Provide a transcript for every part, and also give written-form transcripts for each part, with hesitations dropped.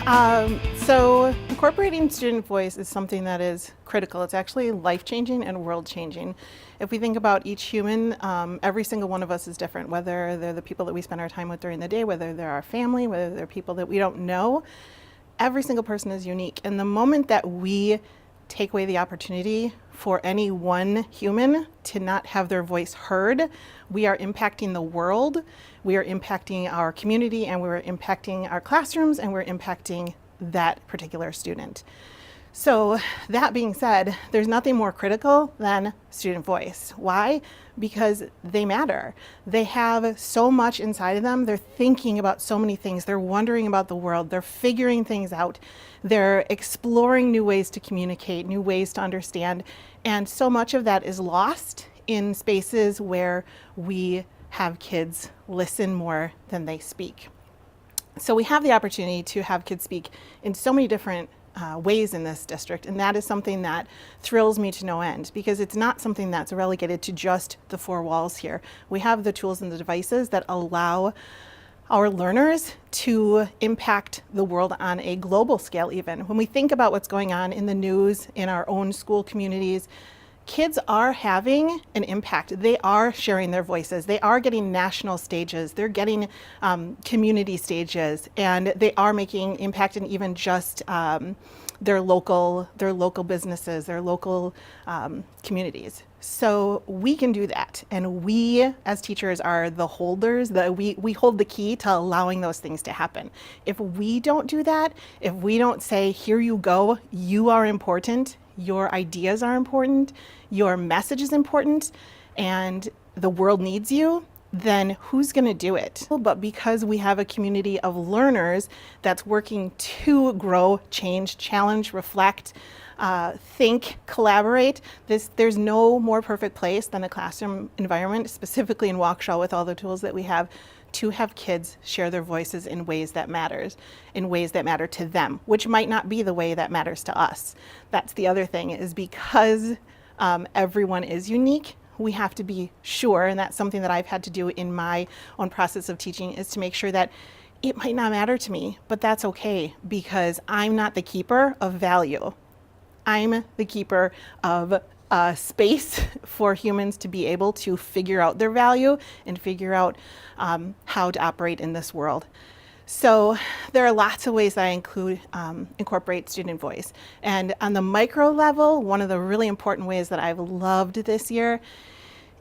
So incorporating student voice is something that is critical. It's actually life-changing and world-changing. If we think about each human, every single one of us is different, whether they're the people that we spend our time with during the day, whether they're our family, whether they're people that we don't know. Every single person is unique. And the moment that we take away the opportunity for any one human to not have their voice heard, we are impacting the world, we are impacting our community, and we're impacting our classrooms, and we're impacting that particular student. So that being said, there's nothing more critical than student voice. Why? Because they matter. They have so much inside of them. They're thinking about so many things. They're wondering about the world. They're figuring things out. They're exploring new ways to communicate, new ways to understand. And so much of that is lost in spaces where we have kids listen more than they speak. So we have the opportunity to have kids speak in so many different ways in this district, and that is something that thrills me to no end, because it's not something that's relegated to just the four walls here. We have the tools and the devices that allow our learners to impact the world on a global scale even. When we think about what's going on in the news, in our own school communities, kids are having an impact. They are sharing their voices. They are getting national stages. They're getting community stages, and they are making impact in even just their local businesses, their local communities. So we can do that, and we as teachers are the holders. We hold the key to allowing those things to happen. If we don't do that, if we don't say, here you go, you are important, your ideas are important, your message is important, and the world needs you, then who's going to do it? But because we have a community of learners that's working to grow, change, challenge, reflect, think, collaborate, there's no more perfect place than a classroom environment, specifically in Waukesha with all the tools that we have, to have kids share their voices in ways that matters, in ways that matter to them, which might not be the way that matters to us. That's the other thing, is because everyone is unique, we have to be sure, and that's something that I've had to do in my own process of teaching, is to make sure that it might not matter to me, but that's okay, because I'm not the keeper of value. I'm the keeper of space for humans to be able to figure out their value and figure out how to operate in this world. So there are lots of ways that I incorporate student voice. And on the micro level, one of the really important ways that I've loved this year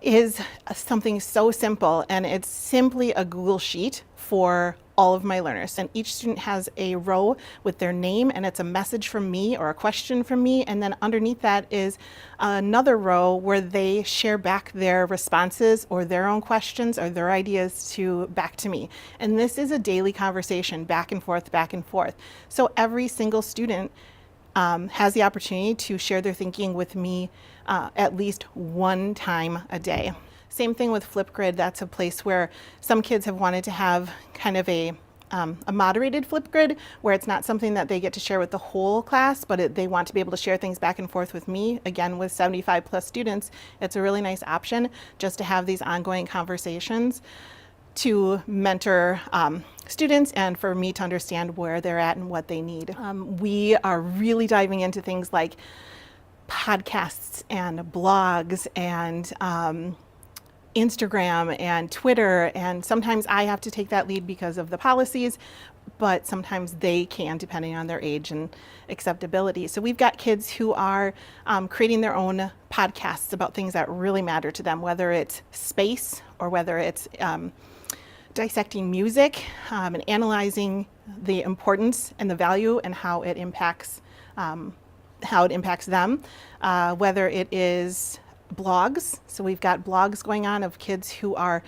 is something so simple, and it's simply a Google Sheet for all of my learners. And each student has a row with their name, and it's a message from me or a question from me. And then underneath that is another row where they share back their responses or their own questions or their ideas back to me. And this is a daily conversation, back and forth, back and forth. So every single student has the opportunity to share their thinking with me at least one time a day. Same thing with Flipgrid. That's a place where some kids have wanted to have kind of a moderated Flipgrid, where it's not something that they get to share with the whole class, but they want to be able to share things back and forth with me. Again, with 75 plus students, it's a really nice option just to have these ongoing conversations to mentor students and for me to understand where they're at and what they need. We are really diving into things like podcasts and blogs and Instagram and Twitter, and sometimes I have to take that lead because of the policies, but sometimes they can, depending on their age and acceptability. So we've got kids who are creating their own podcasts about things that really matter to them, whether it's space or whether it's dissecting music and analyzing the importance and the value and how it impacts them, whether it is blogs. So we've got blogs going on of kids who are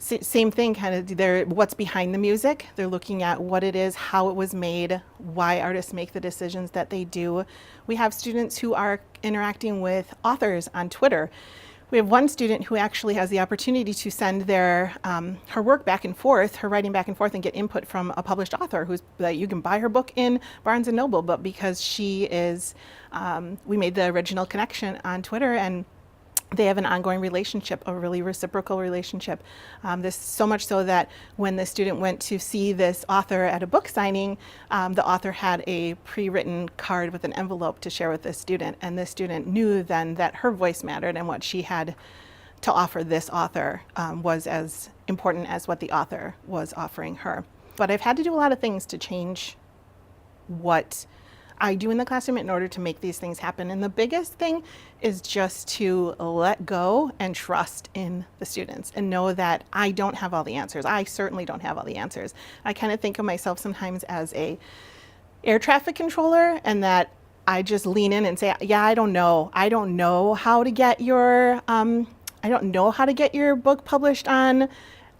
same thing, kind of they're what's behind the music. They're looking at what it is, how it was made, why artists make the decisions that they do. We have students who are interacting with authors on Twitter. We have one student who actually has the opportunity to send her work back and forth, her writing back and forth, and get input from a published author that you can buy her book in Barnes & Noble, but because she is, we made the original connection on Twitter, and They have an ongoing relationship, a really reciprocal relationship. This so much so that when the student went to see this author at a book signing, the author had a pre-written card with an envelope to share with the student, and the student knew then that her voice mattered and what she had to offer this author was as important as what the author was offering her. But I've had to do a lot of things to change what I do in the classroom in order to make these things happen. And the biggest thing is just to let go and trust in the students and know that I don't have all the answers. I certainly don't have all the answers. I kind of think of myself sometimes as a air traffic controller, and that I just lean in and say, yeah, I don't know. I don't know how to get your book published on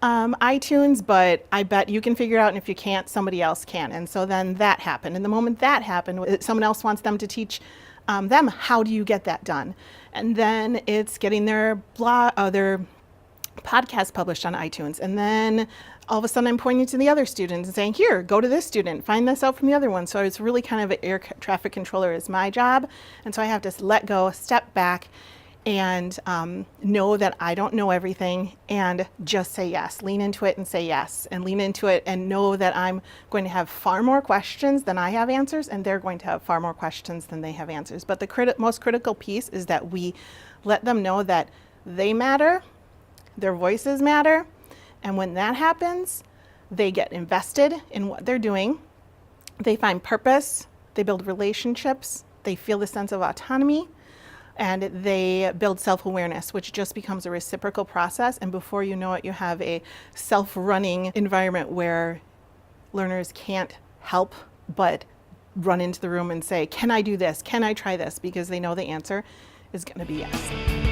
iTunes, but I bet you can figure it out, and if you can't, somebody else can. And so then that happened. And the moment that happened, someone else wants them to teach them, how do you get that done? And then it's getting their their podcast published on iTunes. And then all of a sudden I'm pointing to the other students and saying, here, go to this student, find this out from the other one. So it's really kind of an air traffic controller is my job. And so I have to let go, step back, and know that I don't know everything, and just say yes. Lean into it and say yes, and lean into it and know that I'm going to have far more questions than I have answers, and they're going to have far more questions than they have answers. But the most critical piece is that we let them know that they matter, their voices matter, and when that happens, they get invested in what they're doing, they find purpose, they build relationships, they feel the sense of autonomy, and they build self-awareness, which just becomes a reciprocal process. And before you know it, you have a self-running environment where learners can't help but run into the room and say, can I do this? Can I try this? Because they know the answer is going to be yes.